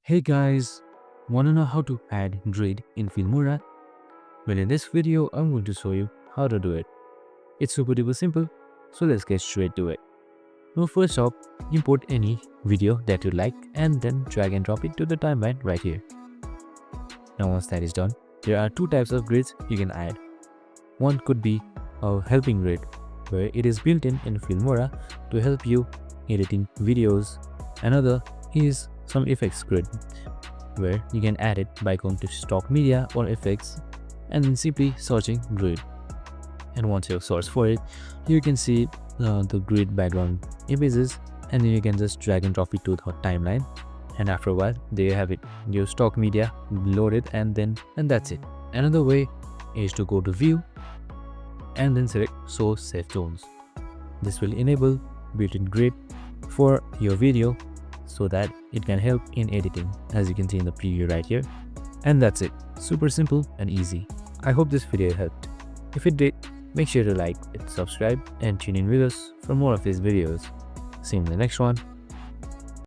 Hey guys, wanna know how to add grid in Filmora? Well, in this video, I'm going to show you how to do it. It's super duper simple, so let's get straight to it. Now first off, import any video that you like and then drag and drop it to the timeline right here. Now once that is done, there are two types of grids you can add. One could be a helping grid, where it is built in Filmora to help you editing videos. Another is some effects grid, where you can add it by going to stock media or effects and then simply searching grid. And once you search for it, you can see the grid background images, and then you can just drag and drop it to the timeline, and after a while there you have it, your stock media loaded, and that's it. Another way is to go to view and then select show safe zones. This will enable built-in grid for your video so that it can help in editing, as you can see in the preview right here. And that's it. Super simple and easy. I hope this video helped. If it did, make sure to like it, subscribe, and tune in with us for more of these videos. See you in the next one.